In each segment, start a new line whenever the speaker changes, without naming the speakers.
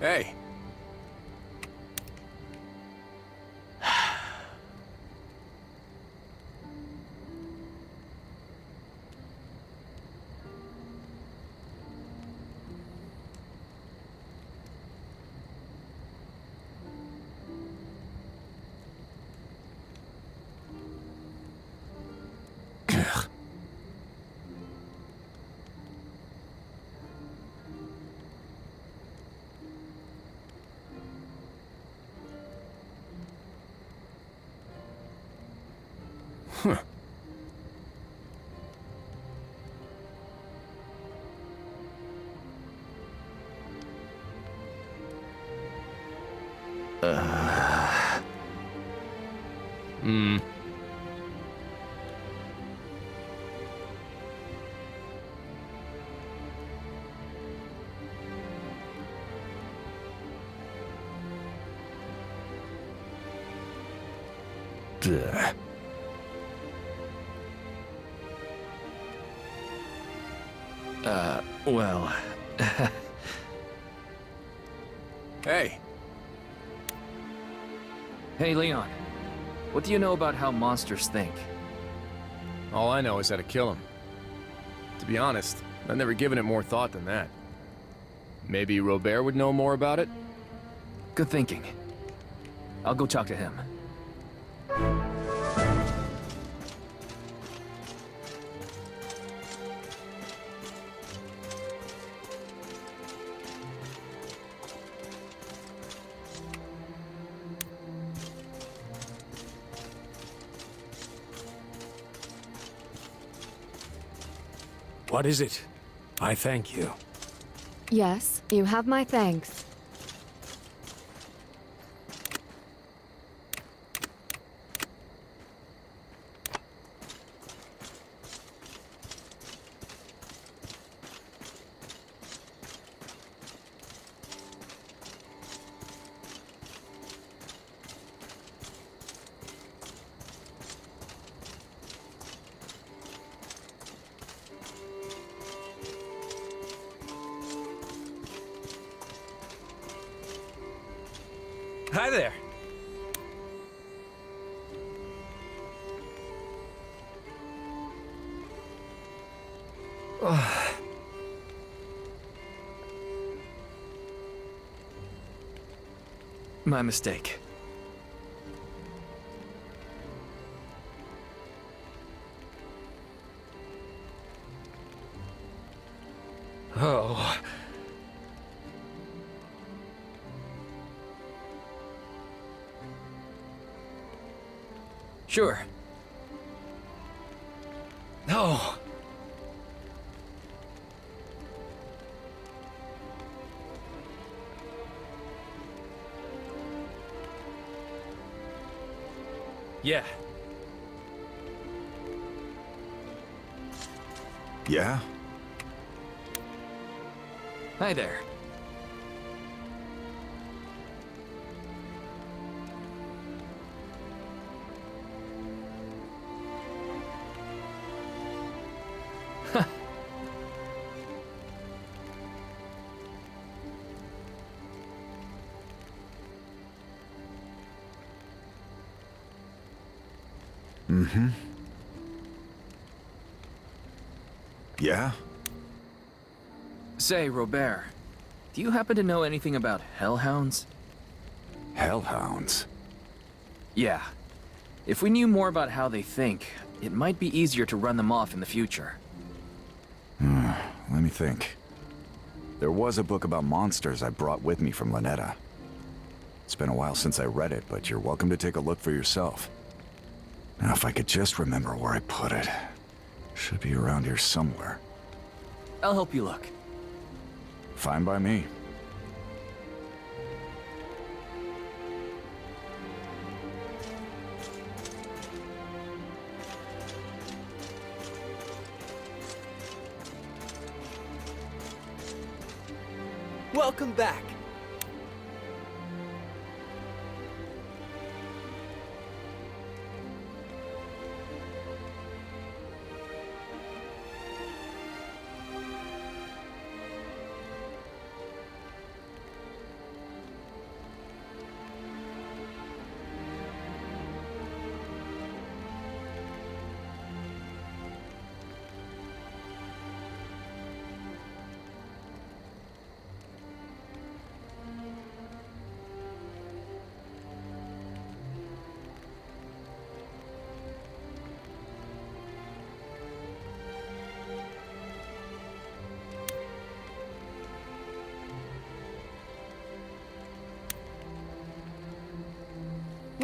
Hey. Huh. Hmm. Duh.
Well...
Hey.
Hey, Leon. What do you know about how monsters think?
All I know is how to kill him. To be honest, I've never given it more thought than that. Maybe Robert would know more about it?
Good thinking. I'll go talk to him.
What is it? I thank you.
Yes, you have my thanks.
Hi there.
My mistake.
Oh.
Sure.
No.
Yeah.
Yeah?
Hi there.
Mm-hmm. Yeah?
Say, Robert, do you happen to know anything about hellhounds?
Hellhounds?
Yeah. If we knew more about how they think, it might be easier to run them off in the future.
Let me think. There was a book about monsters I brought with me from Lynetta. It's been a while since I read it, but you're welcome to take a look for yourself. Now, if I could just remember where I put it. Should be around here somewhere.
I'll help you look.
Fine by me.
Welcome back.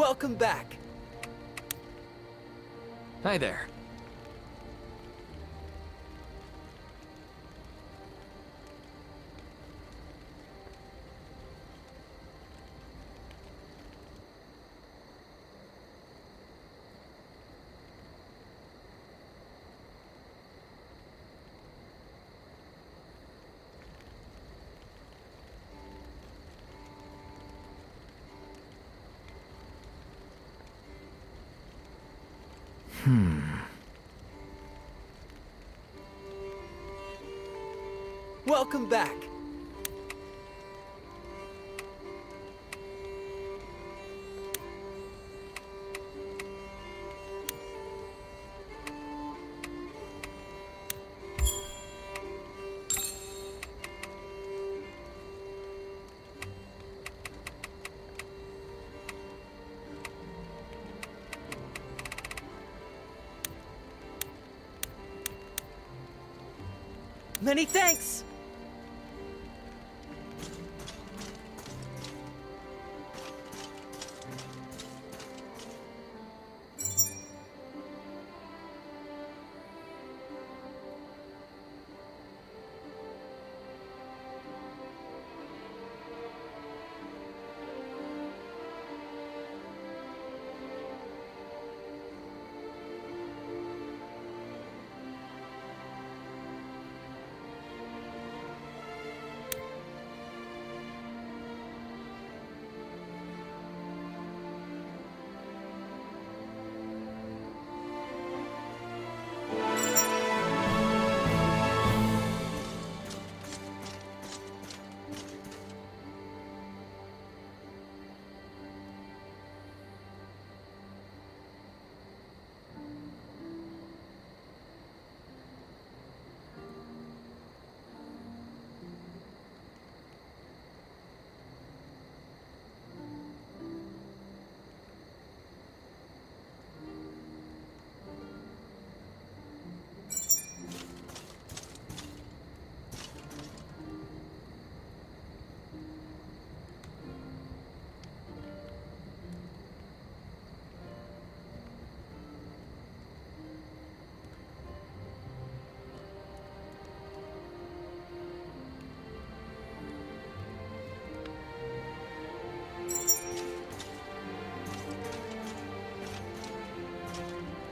Welcome back.
Hi there.
Welcome back. Many thanks.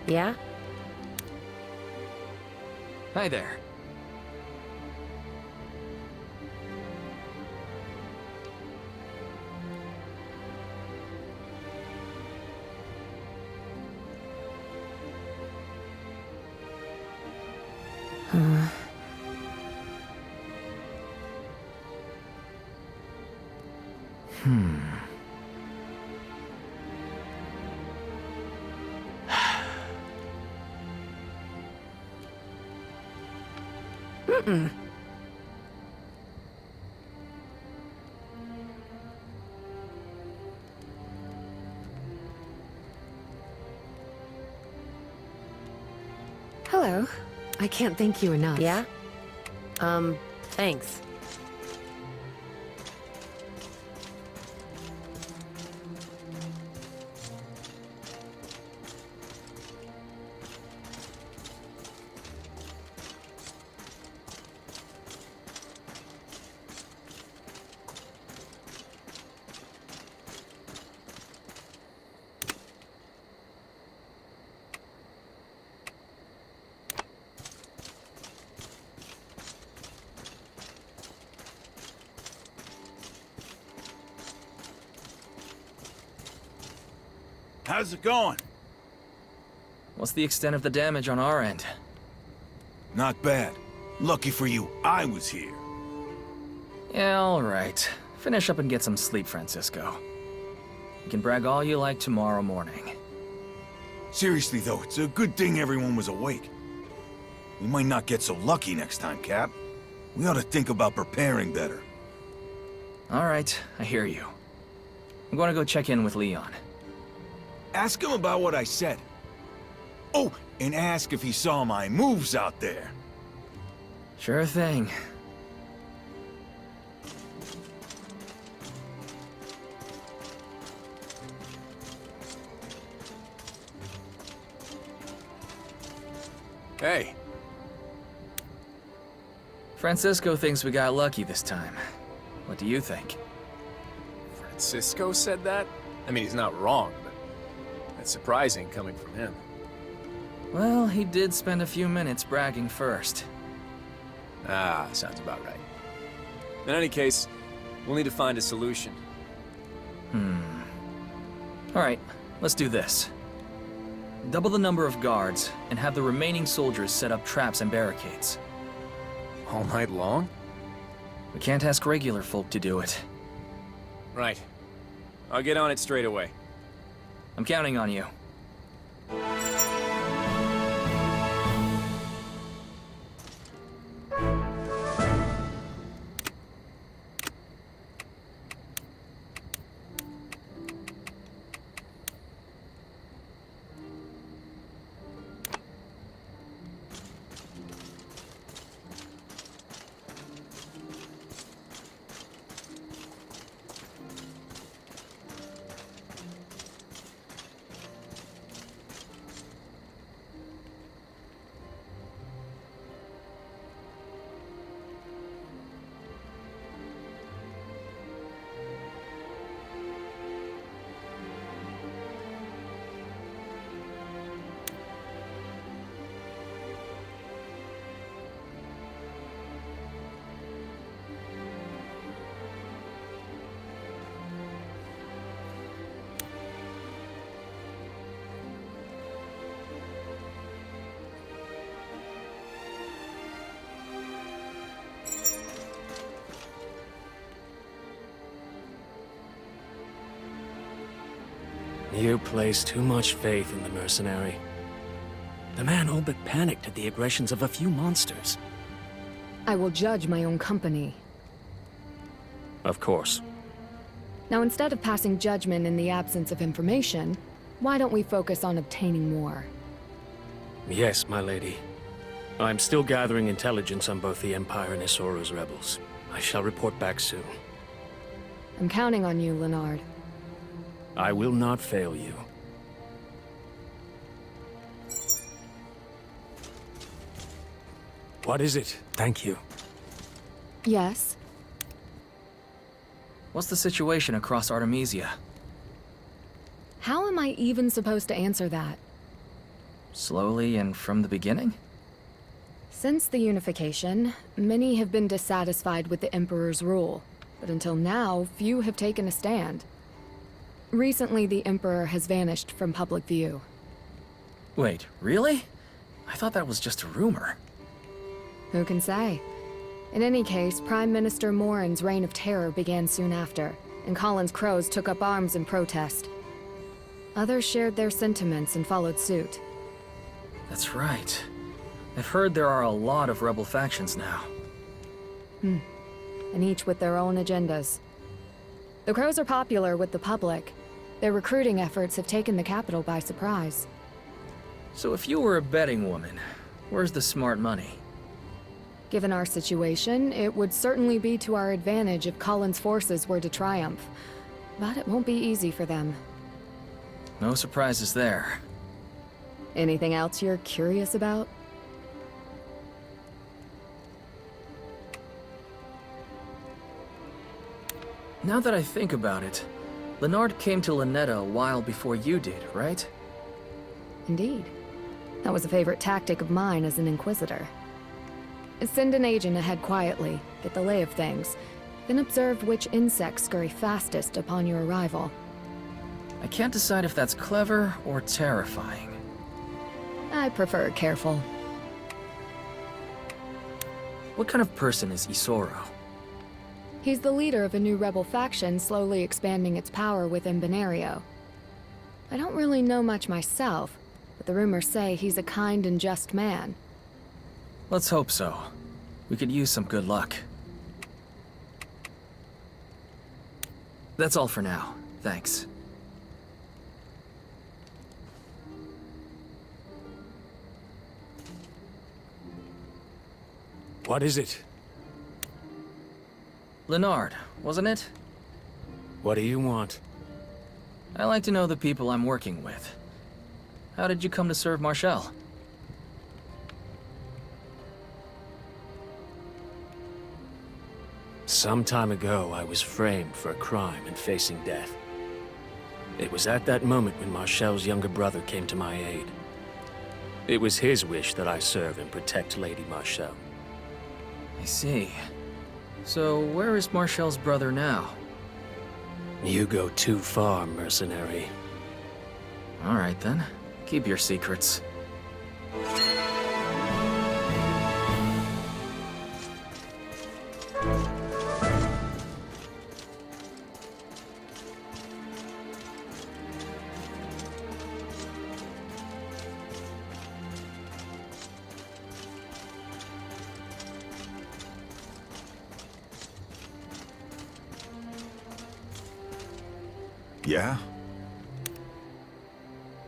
Yeah?
Hi there.
Hello. I can't thank you enough.
Yeah? Thanks.
How's it going?
What's the extent of the damage on our end?
Not bad. Lucky for you, I was here.
Yeah, alright. Finish up and get some sleep, Francisco. You can brag all you like tomorrow morning.
Seriously though, it's a good thing everyone was awake. We might not get so lucky next time, Cap. We ought to think about preparing better.
Alright, I hear you. I'm gonna go check in with Leon.
Ask him about what I said. Oh, and ask if he saw my moves out there.
Sure thing.
Hey,
Francisco thinks we got lucky this time. What do you think?
Francisco said that? I mean, he's not wrong, but that's surprising coming from him.
Well, he did spend a few minutes bragging first.
Ah, sounds about right. In any case, we'll need to find a solution.
Alright, let's do this. Double the number of guards, and have the remaining soldiers set up traps and barricades.
All night long?
We can't ask regular folk to do it.
Right. I'll get on it straight away.
I'm counting on you.
You place too much faith in the mercenary. The man all but panicked at the aggressions of a few monsters.
I will judge my own company.
Of course.
Now, instead of passing judgment in the absence of information, why don't we focus on obtaining more?
Yes, my lady. I'm still gathering intelligence on both the Empire and Isoro's rebels. I shall report back soon.
I'm counting on you, Leonard.
I will not fail you. What is it? Thank you.
Yes?
What's the situation across Artemisia?
How am I even supposed to answer that?
Slowly and from the beginning?
Since the unification, many have been dissatisfied with the Emperor's rule, but until now, few have taken a stand. Recently, the Emperor has vanished from public view.
Wait, really? I thought that was just a rumor.
Who can say? In any case, Prime Minister Morin's reign of terror began soon after, and Colin's Crows took up arms in protest. Others shared their sentiments and followed suit.
That's right. I've heard there are a lot of rebel factions now.
And each with their own agendas. The Crows are popular with the public. Their recruiting efforts have taken the capital by surprise.
So if you were a betting woman, where's the smart money?
Given our situation, it would certainly be to our advantage if Colin's forces were to triumph. But it won't be easy for them.
No surprises there.
Anything else you're curious about?
Now that I think about it, Leonard came to Lynetta a while before you did, right?
Indeed. That was a favorite tactic of mine as an Inquisitor. Send an agent ahead quietly, get the lay of things, then observe which insects scurry fastest upon your arrival.
I can't decide if that's clever or terrifying.
I prefer careful.
What kind of person is Isoro?
He's the leader of a new rebel faction slowly expanding its power within Benario. I don't really know much myself, but the rumors say he's a kind and just man.
Let's hope so. We could use some good luck. That's all for now. Thanks.
What is it?
Leonard, wasn't it?
What do you want?
I like to know the people I'm working with. How did you come to serve Marshall?
Some time ago, I was framed for a crime and facing death. It was at that moment when Marcel's younger brother came to my aid. It was his wish that I serve and protect Lady Marcel.
I see. So, where is Marcel's brother now?
You go too far, mercenary.
Alright then. Keep your secrets.
Yeah?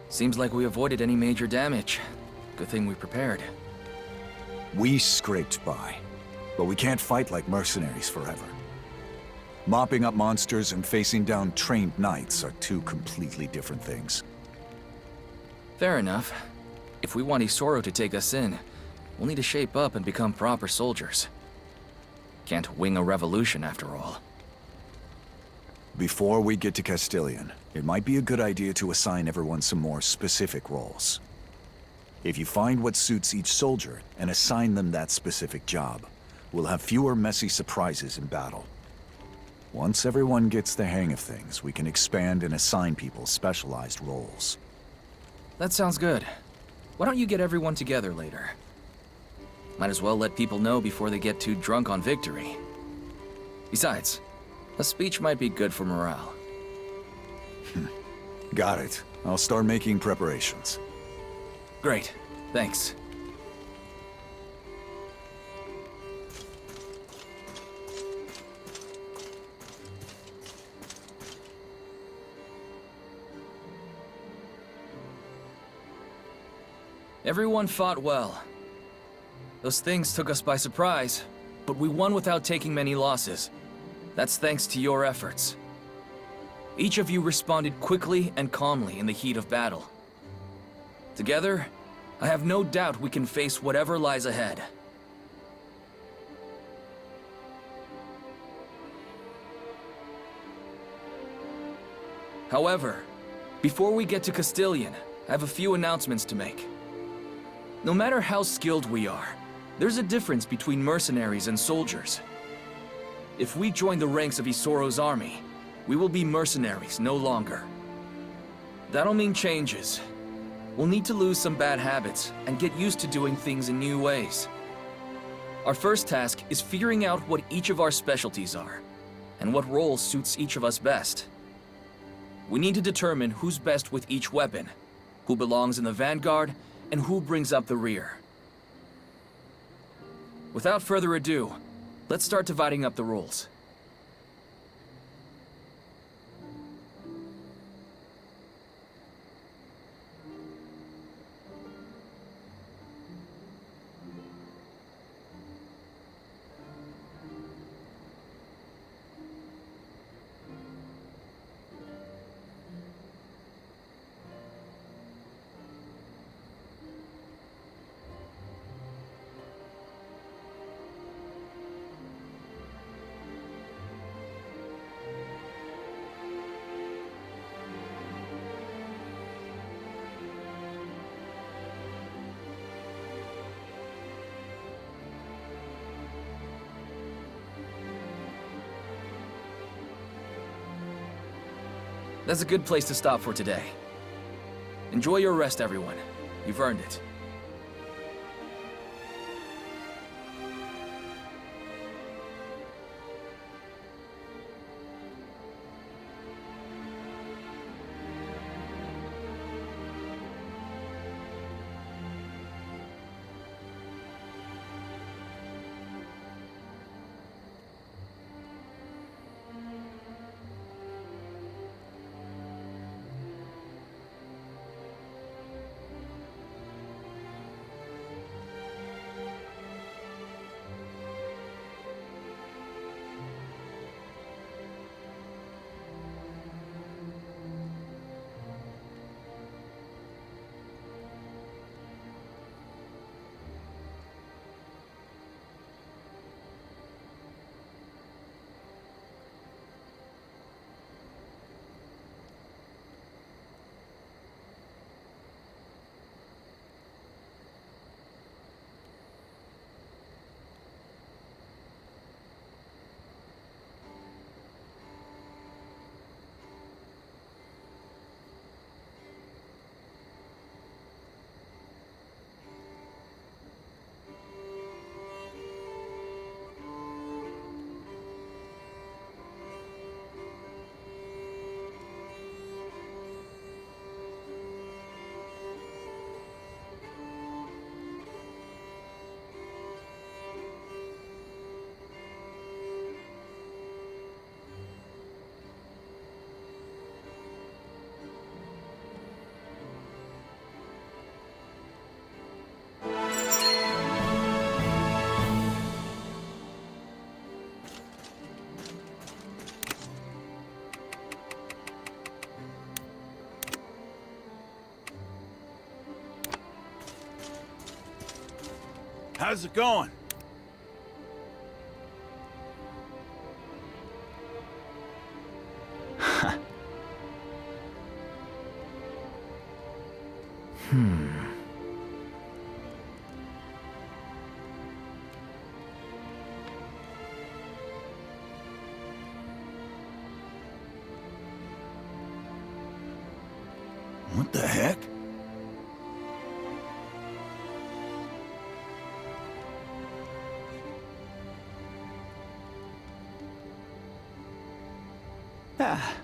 Seems like we avoided any major damage. Good thing we prepared.
We scraped by, but we can't fight like mercenaries forever. Mopping up monsters and facing down trained knights are two completely different things.
Fair enough. If we want Isoro to take us in, we'll need to shape up and become proper soldiers. Can't wing a revolution after all.
Before we get to Castilian, it might be a good idea to assign everyone some more specific roles. If you find what suits each soldier and assign them that specific job, we'll have fewer messy surprises in battle. Once everyone gets the hang of things, we can expand and assign people specialized roles.
That sounds good. Why don't you get everyone together later? Might as well let people know before they get too drunk on victory. Besides, a speech might be good for morale.
Got it. I'll start making preparations.
Great. Thanks. Everyone fought well. Those things took us by surprise, but we won without taking many losses. That's thanks to your efforts. Each of you responded quickly and calmly in the heat of battle. Together, I have no doubt we can face whatever lies ahead. However, before we get to Castilian, I have a few announcements to make. No matter how skilled we are, there's a difference between mercenaries and soldiers. If we join the ranks of Isoro's army, we will be mercenaries no longer. That'll mean changes. We'll need to lose some bad habits and get used to doing things in new ways. Our first task is figuring out what each of our specialties are, and what role suits each of us best. We need to determine who's best with each weapon, who belongs in the vanguard, and who brings up the rear. Without further ado, let's start dividing up the roles. That's a good place to stop for today. Enjoy your rest, everyone. You've earned it.
how's it going? What the heck?
Ah.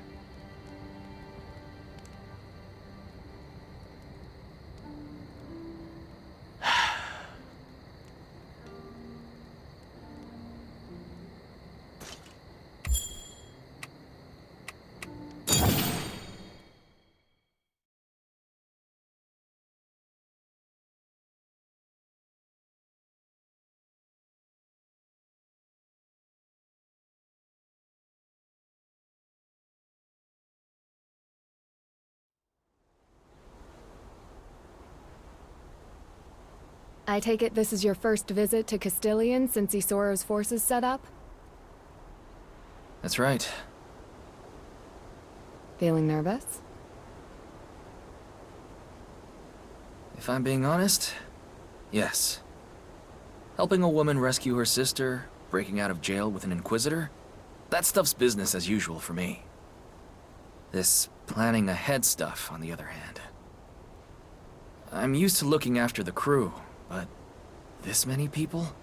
I take it this is your first visit to Castilian since Isoro's forces set up?
That's right.
Feeling nervous?
If I'm being honest, yes. Helping a woman rescue her sister, breaking out of jail with an inquisitor, that stuff's business as usual for me. This planning ahead stuff, on the other hand. I'm used to looking after the crew, but this many people?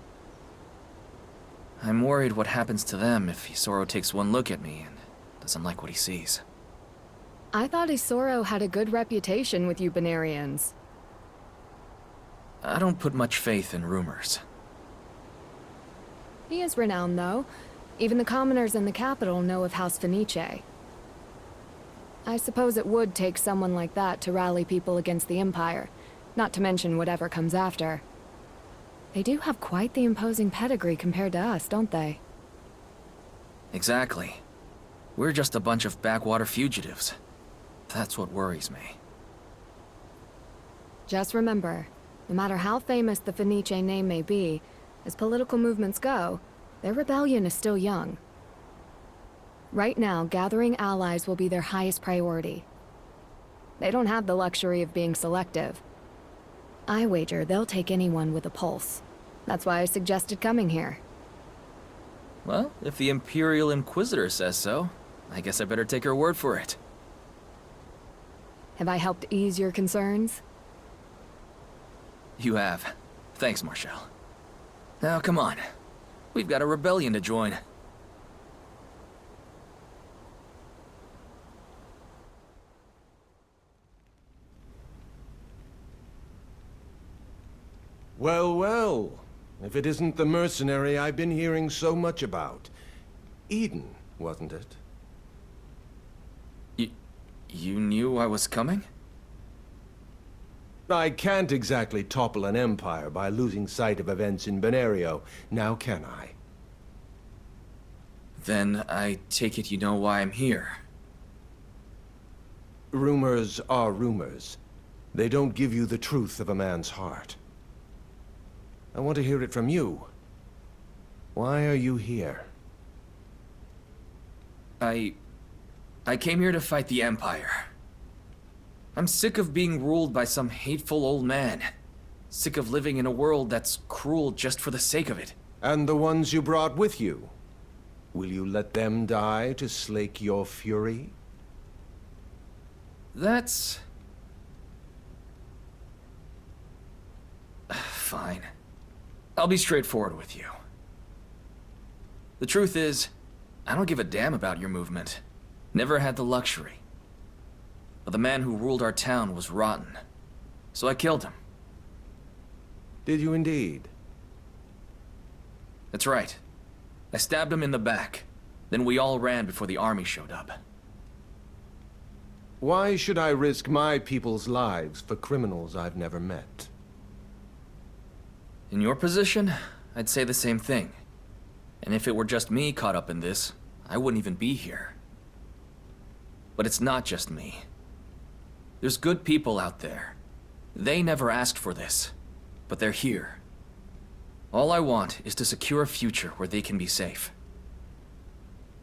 I'm worried what happens to them if Isoro takes one look at me and doesn't like what he sees.
I thought Isoro had a good reputation with you Benarians.
I don't put much faith in rumors.
He is renowned, though. Even the commoners in the capital know of House Fenice. I suppose it would take someone like that to rally people against the Empire, not to mention whatever comes after. They do have quite the imposing pedigree compared to us, don't they?
Exactly. We're just a bunch of backwater fugitives. That's what worries me.
Just remember, no matter how famous the Fenice name may be, as political movements go, their rebellion is still young. Right now, gathering allies will be their highest priority. They don't have the luxury of being selective. I wager they'll take anyone with a pulse. That's why I suggested coming here.
Well, if the Imperial Inquisitor says so, I guess I better take her word for it.
Have I helped ease your concerns?
You have. Thanks, Marshal. Now, come on. We've got a rebellion to join.
Well, well. If it isn't the mercenary I've been hearing so much about. Eden, wasn't it?
You knew I was coming?
I can't exactly topple an empire by losing sight of events in Benario, now can I?
Then I take it you know why I'm here.
Rumors are rumors. They don't give you the truth of a man's heart. I want to hear it from you. Why are you here?
I came here to fight the Empire. I'm sick of being ruled by some hateful old man. Sick of living in a world that's cruel just for the sake of it.
And the ones you brought with you? Will you let them die to slake your fury?
That's... fine. I'll be straightforward with you. The truth is, I don't give a damn about your movement. Never had the luxury. But the man who ruled our town was rotten. So I killed him.
Did you indeed?
That's right. I stabbed him in the back. Then we all ran before the army showed up.
Why should I risk my people's lives for criminals I've never met?
In your position, I'd say the same thing. And if it were just me caught up in this, I wouldn't even be here. But it's not just me. There's good people out there. They never asked for this, but they're here. All I want is to secure a future where they can be safe.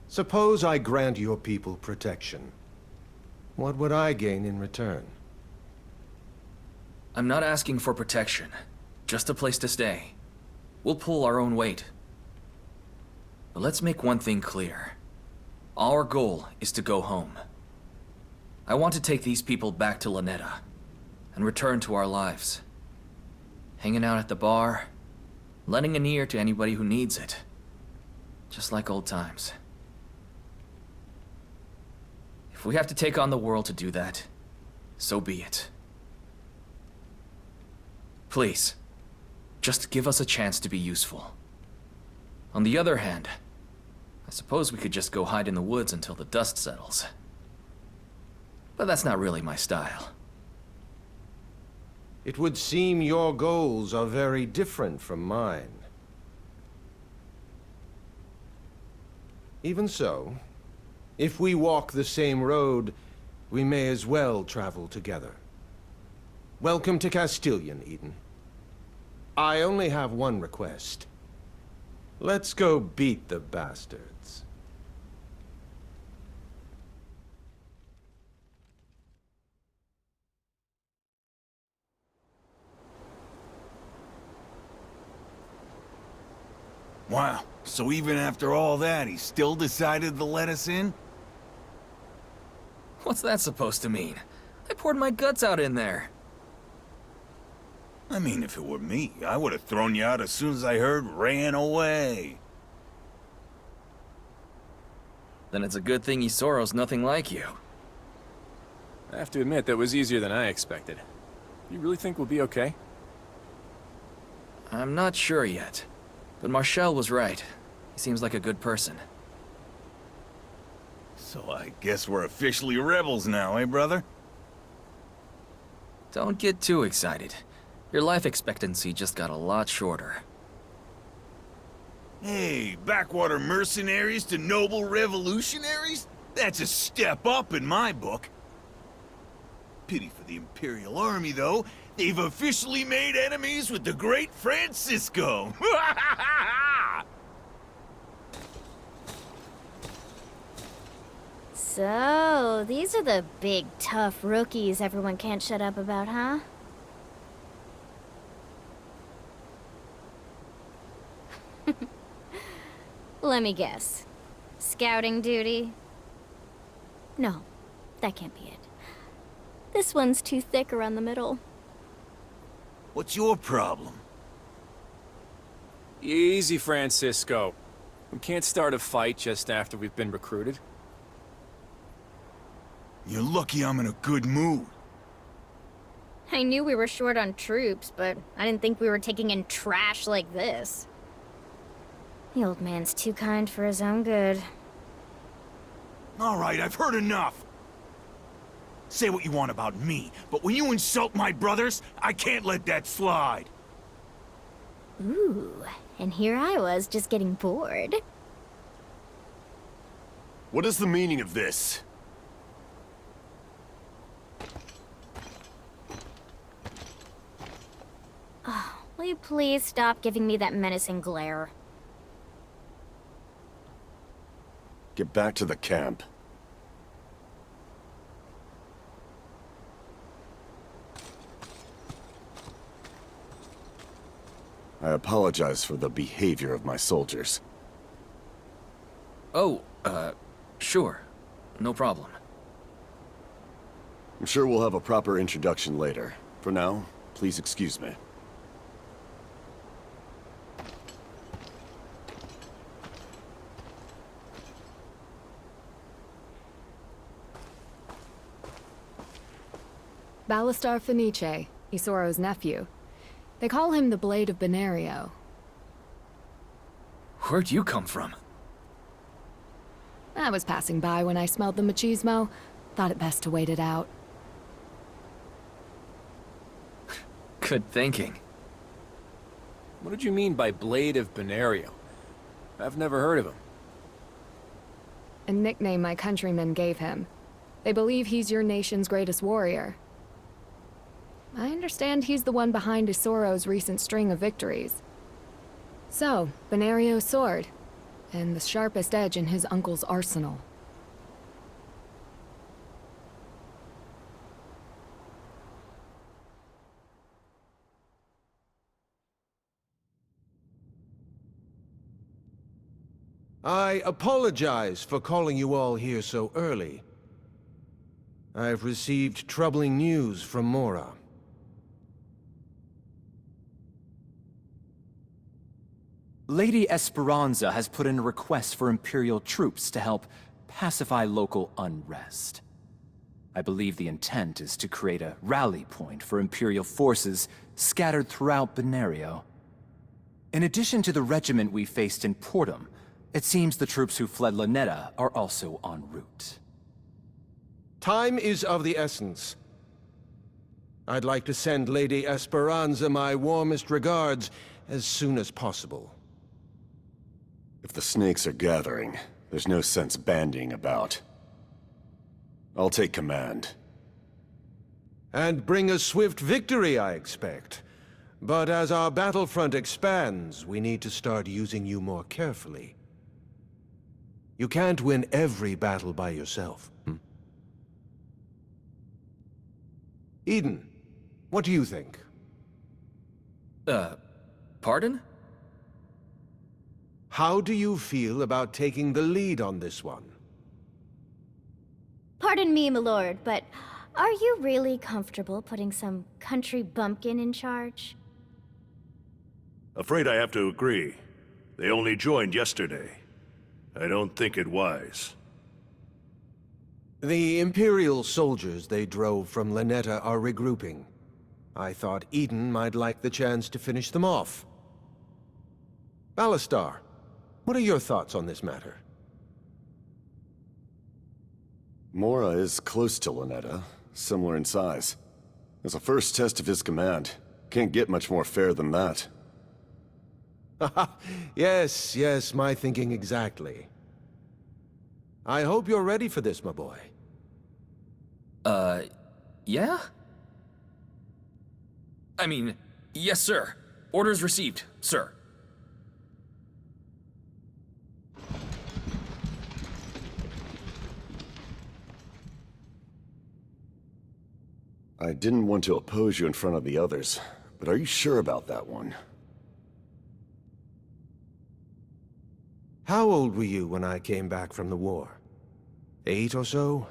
Suppose I grant your people protection. What would I gain in return?
I'm not asking for protection, just a place to stay. We'll pull our own weight. But let's make one thing clear. Our goal is to go home. I want to take these people back to Lynetta and return to our lives. Hanging out at the bar, lending an ear to anybody who needs it. Just like old times. If we have to take on the world to do that, so be it. Please, just give us a chance to be useful. On the other hand, I suppose we could just go hide in the woods until the dust settles. But that's not really my style.
It would seem your goals are very different from mine. Even so, if we walk the same road, we may as well travel together. Welcome to Castilian, Eden. I only have one request. Let's go beat the bastards.
Wow, so even after all that, he still decided to let us in?
What's that supposed to mean? I poured my guts out in there.
I mean, if it were me, I would have thrown you out as soon as I heard ran away.
Then it's a good thing Isoro's nothing like you.
I have to admit, that was easier than I expected. You really think we'll be okay?
I'm not sure yet, but Marshall was right. He seems like a good person.
So I guess we're officially rebels now, eh, brother?
Don't get too excited. Your life expectancy just got a lot shorter.
Hey, backwater mercenaries to noble revolutionaries? That's a step up in my book. Pity for the Imperial Army, though. They've officially made enemies with the great Francisco.
So, these are the big, tough rookies everyone can't shut up about, huh? Let me guess. Scouting duty? No, that can't be it. This one's too thick around the middle.
What's your problem?
Easy, Francisco. We can't start a fight just after we've been recruited.
You're lucky I'm in a good mood.
I knew we were short on troops, but I didn't think we were taking in trash like this. The old man's too kind for his own good.
All right, I've heard enough. Say what you want about me, but when you insult my brothers, I can't let that slide.
Ooh, and here I was just getting bored.
What is the meaning of this?
Oh, will you please stop giving me that menacing glare?
Get back to the camp. I apologize for the behavior of my soldiers.
Oh, sure. No problem.
I'm sure we'll have a proper introduction later. For now, please excuse me.
Ballastar Fenice, Isoro's nephew. They call him the Blade of Benario.
Where'd you come from?
I was passing by when I smelled the machismo. Thought it best to wait it out.
Good thinking.
What did you mean by Blade of Benario? I've never heard of him.
A nickname my countrymen gave him. They believe he's your nation's greatest warrior. I understand he's the one behind Isoro's recent string of victories. So, Benario's sword, and the sharpest edge in his uncle's arsenal.
I apologize for calling you all here so early. I've received troubling news from Mora.
Lady Esperanza has put in a request for Imperial troops to help pacify local unrest. I believe the intent is to create a rally point for Imperial forces scattered throughout Benario. In addition to the regiment we faced in Portum, it seems the troops who fled Lanetta are also en route.
Time is of the essence. I'd like to send Lady Esperanza my warmest regards as soon as possible.
If the snakes are gathering, there's no sense bandying about. I'll take command.
And bring a swift victory, I expect. But as our battlefront expands, we need to start using you more carefully. You can't win every battle by yourself. Eden, what do you think?
Pardon?
How do you feel about taking the lead on this one?
Pardon me, my lord, but are you really comfortable putting some country bumpkin in charge?
Afraid I have to agree. They only joined yesterday. I don't think it wise.
The Imperial soldiers they drove from Lanetta are regrouping. I thought Eden might like the chance to finish them off. Ballastar, what are your thoughts on this matter?
Mora is close to Lanetta, similar in size. As a first test of his command, can't get much more fair than that.
Yes, my thinking exactly. I hope you're ready for this, my boy.
Yeah? I mean, yes, sir. Orders received, sir.
I didn't want to oppose you in front of the others, but are you sure about that one?
How old were you when I came back from the war? 8 or so?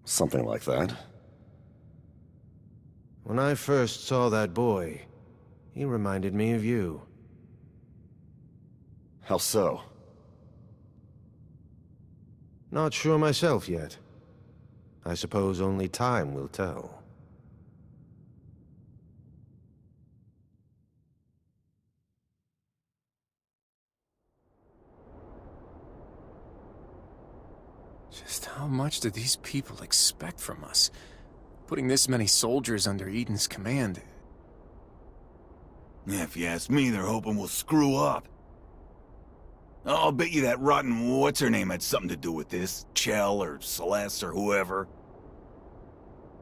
Something like that.
When I first saw that boy, he reminded me of you.
How so?
Not sure myself yet. I suppose only time will tell.
Just how much do these people expect from us? Putting this many soldiers under Eden's command.
Yeah, if you ask me, they're hoping we'll screw up. I'll bet you that rotten what's-her-name had something to do with this. Chell or Celeste or whoever.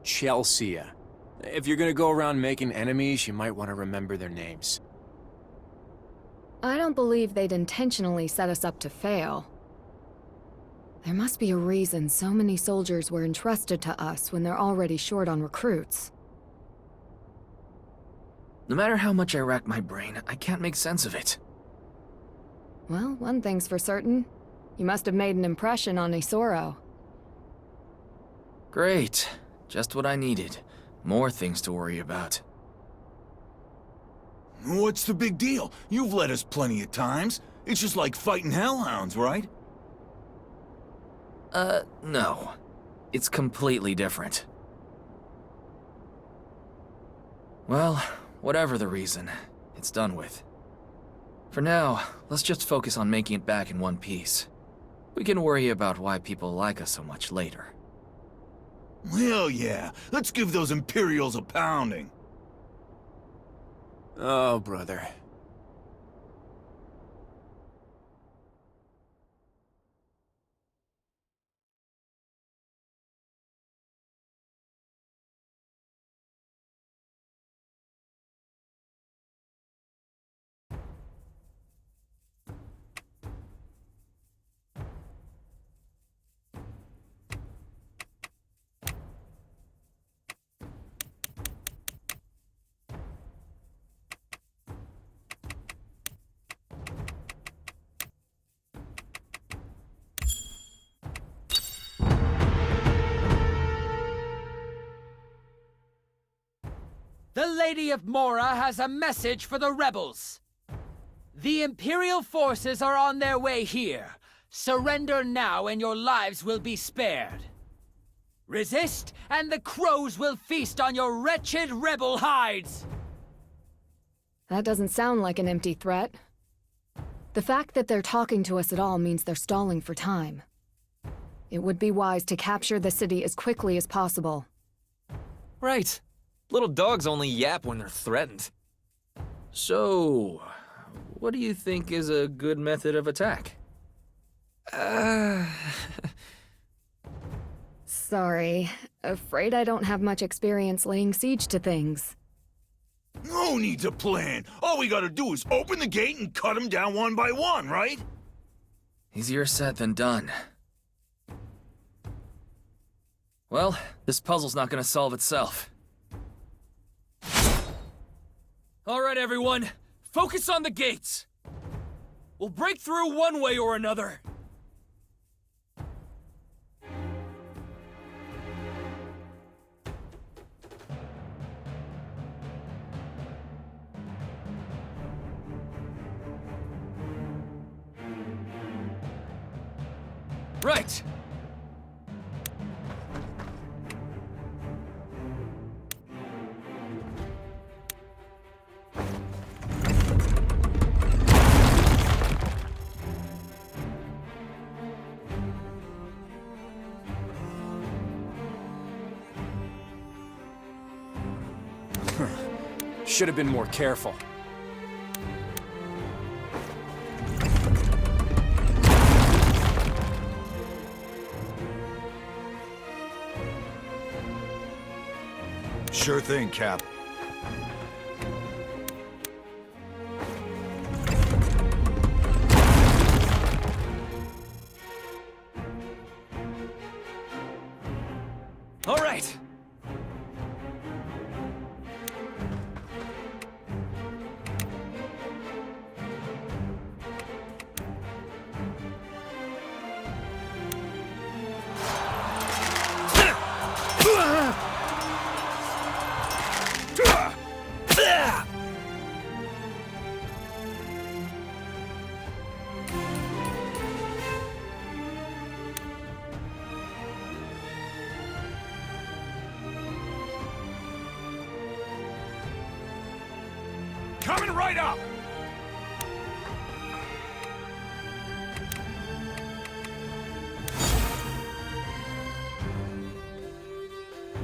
Chelsea. If you're gonna go around making enemies, you might want to remember their names.
I don't believe they'd intentionally set us up to fail. There must be a reason so many soldiers were entrusted to us when they're already short on recruits.
No matter how much I rack my brain, I can't make sense of it.
Well, one thing's for certain. You must have made an impression on Isoro.
Great. Just what I needed. More things to worry about.
What's the big deal? You've led us plenty of times. It's just like fighting hellhounds, right?
No. It's completely different. Well, whatever the reason, it's done with. For now, let's just focus on making it back in one piece. We can worry about why people like us so much later.
Hell yeah. Let's give those Imperials a pounding.
Oh, brother.
Lady of Mora has a message for the rebels. The Imperial forces are on their way here. Surrender now and your lives will be spared. Resist, and the crows will feast on your wretched rebel hides!
That doesn't sound like an empty threat. The fact that they're talking to us at all means they're stalling for time. It would be wise to capture the city as quickly as possible.
Right. Little dogs only yap when they're threatened. So, what do you think is a good method of attack?
Sorry. Afraid I don't have much experience laying siege to things.
No need to plan. All we gotta do is open the gate and cut them down one by one, right?
Easier said than done. Well, this puzzle's not gonna solve itself. All right, everyone. Focus on the gates. We'll break through one way or another. Right.
Should have been more careful.
Sure thing, Cap.
All right.
Coming right up!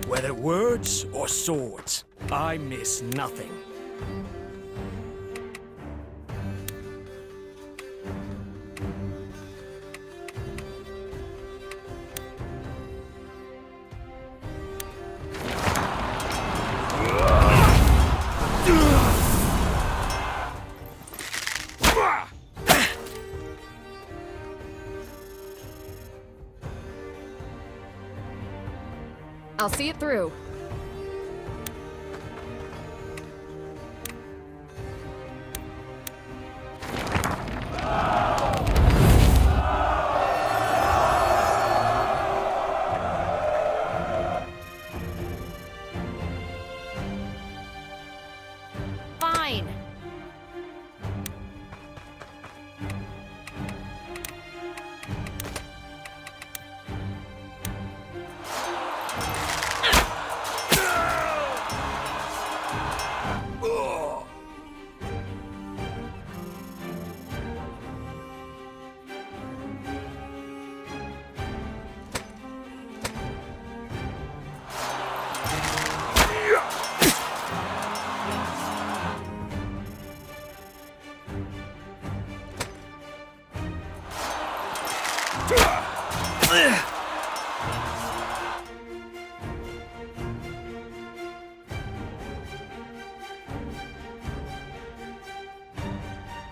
Whether words or swords, I miss nothing.
I'll see it through.
Fine.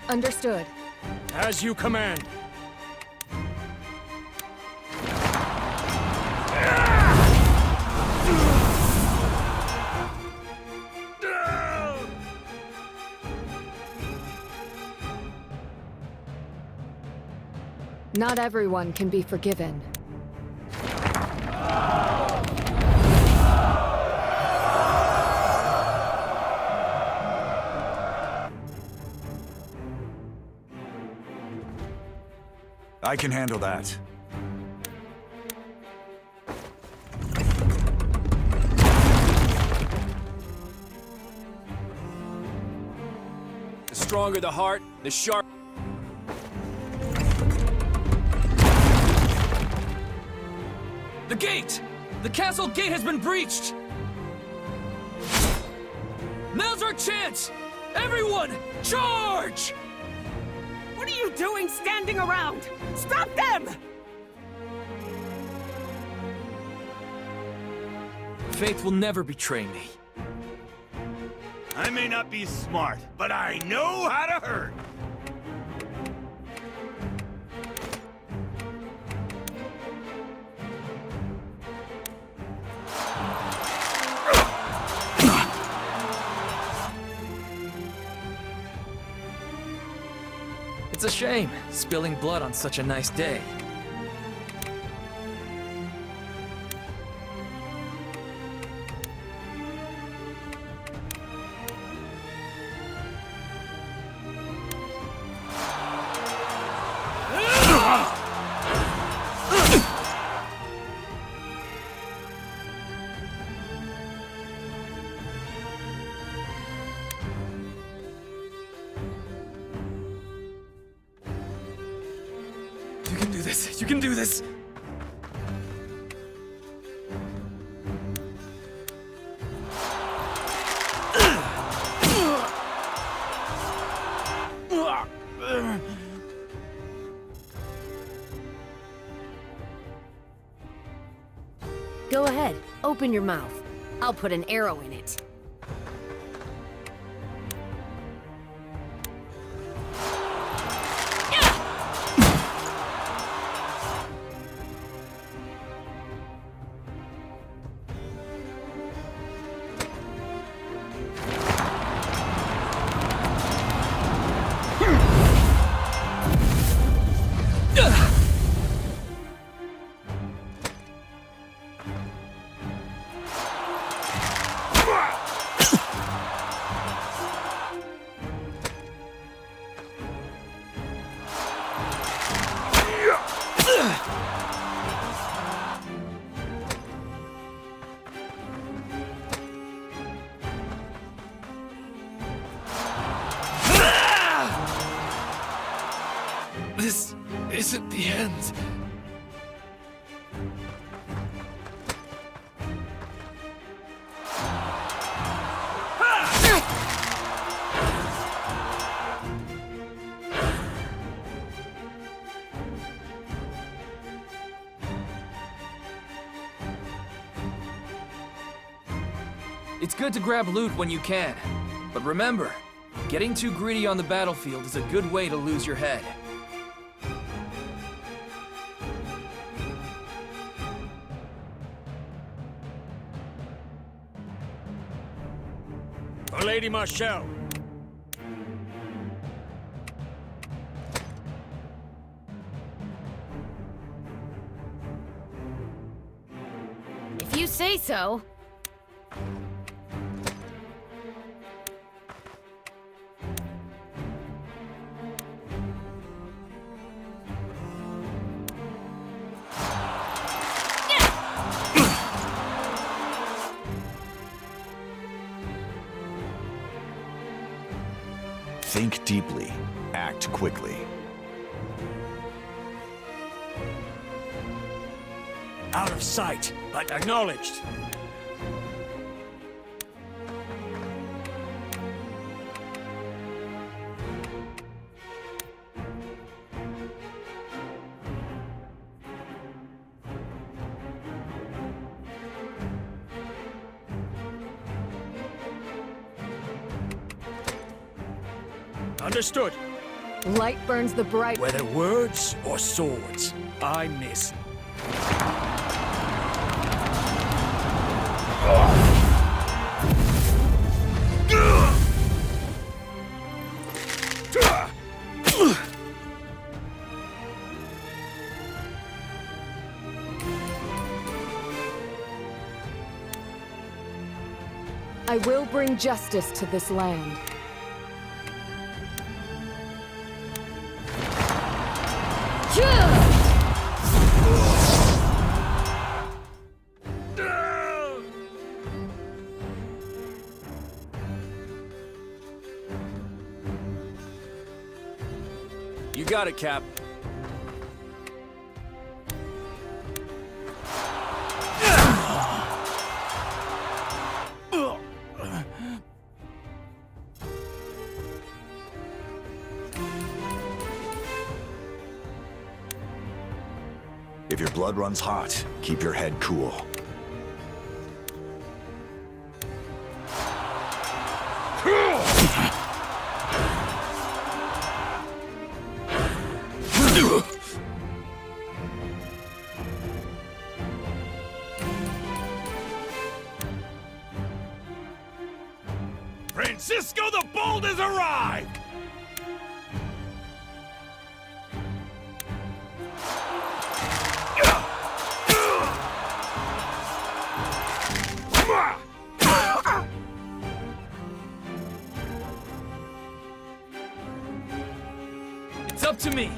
Understood.
As you command.
Not everyone can be forgiven.
I can handle that.
The stronger the heart, the sharp...
The gate! The castle gate has been breached! Now's our chance! Everyone, charge!
What are you doing standing around? Stop them!
Faith will never betray me.
I may not be smart, but I know how to hurt.
It's a shame, spilling blood on such a nice day. You can do this!
Go ahead, open your mouth. I'll put an arrow in it. This isn't the end.
It's good to grab loot when you can, but remember, getting too greedy on the battlefield is a good way to lose your head.
For Lady Marshall.
If you say so.
Think deeply, act quickly.
Out of sight, but acknowledged. Understood.
Light burns the bright.
Whether words or swords, I miss.
I will bring justice to this land.
Phew!
You got it, Cap.
If your blood runs hot, keep your head cool.
Francisco the Bold has arrived!
It's up to me.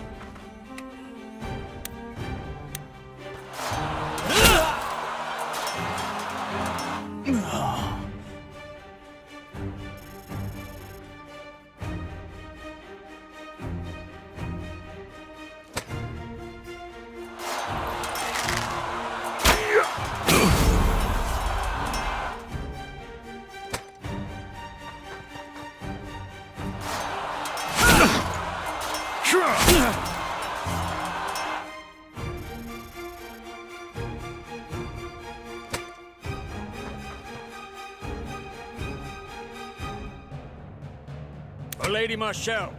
For Lady Marshall.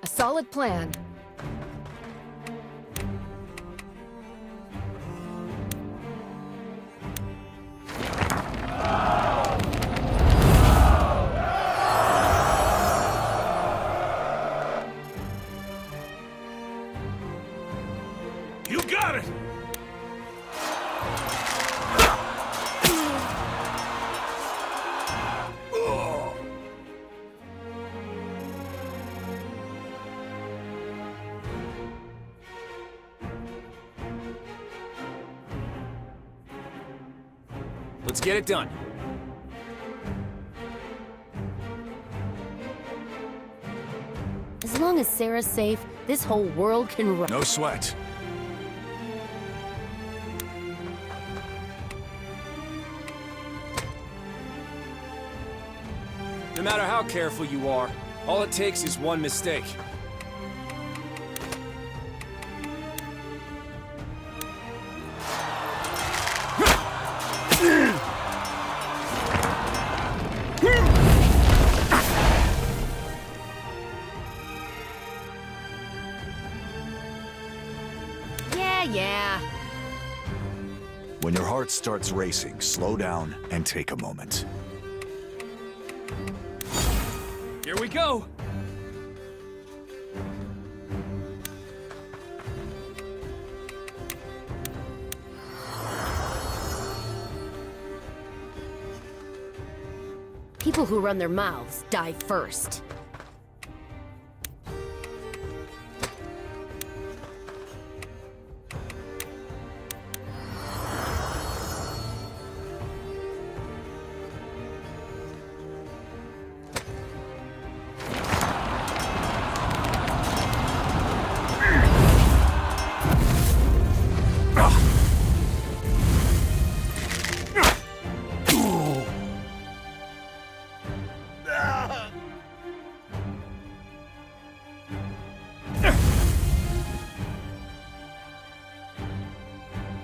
A solid plan.
You got it!
Let's get it done.
As long as Sarah's safe, this whole world can run.
No sweat.
No matter how careful you are, all it takes is one mistake.
Yeah.
When your heart starts racing, slow down and take a moment.
Here we go.
People who run their mouths die first.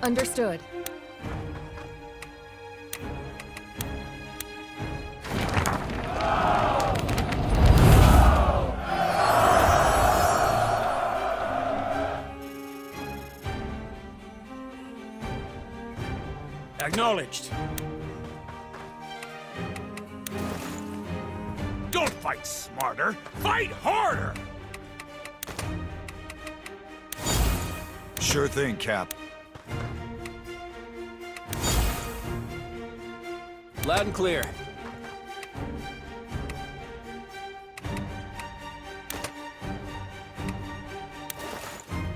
Understood.
Acknowledged.
Don't fight smarter, fight harder!
Sure thing, Cap.
Loud and clear.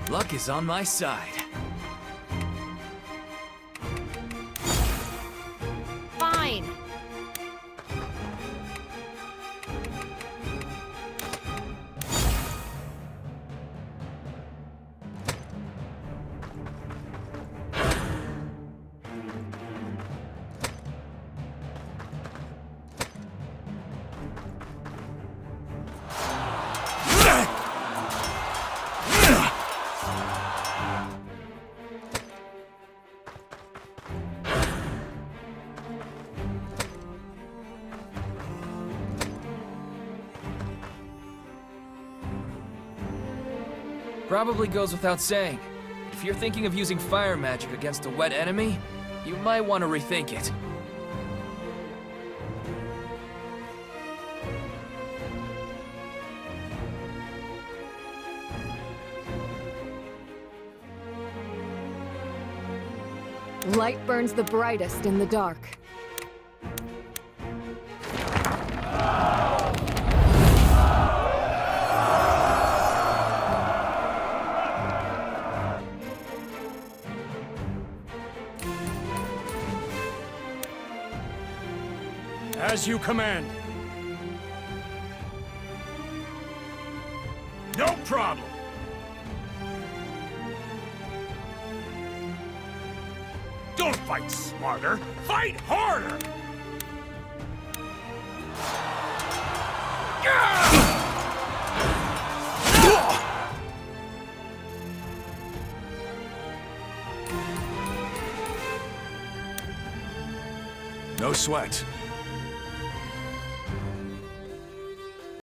Luck is on my side.
Fine.
Probably goes without saying. If you're thinking of using fire magic against a wet enemy, you might want to rethink it.
Light burns the brightest in the dark.
As you command.
No problem. Don't fight smarter, fight harder!
No sweat.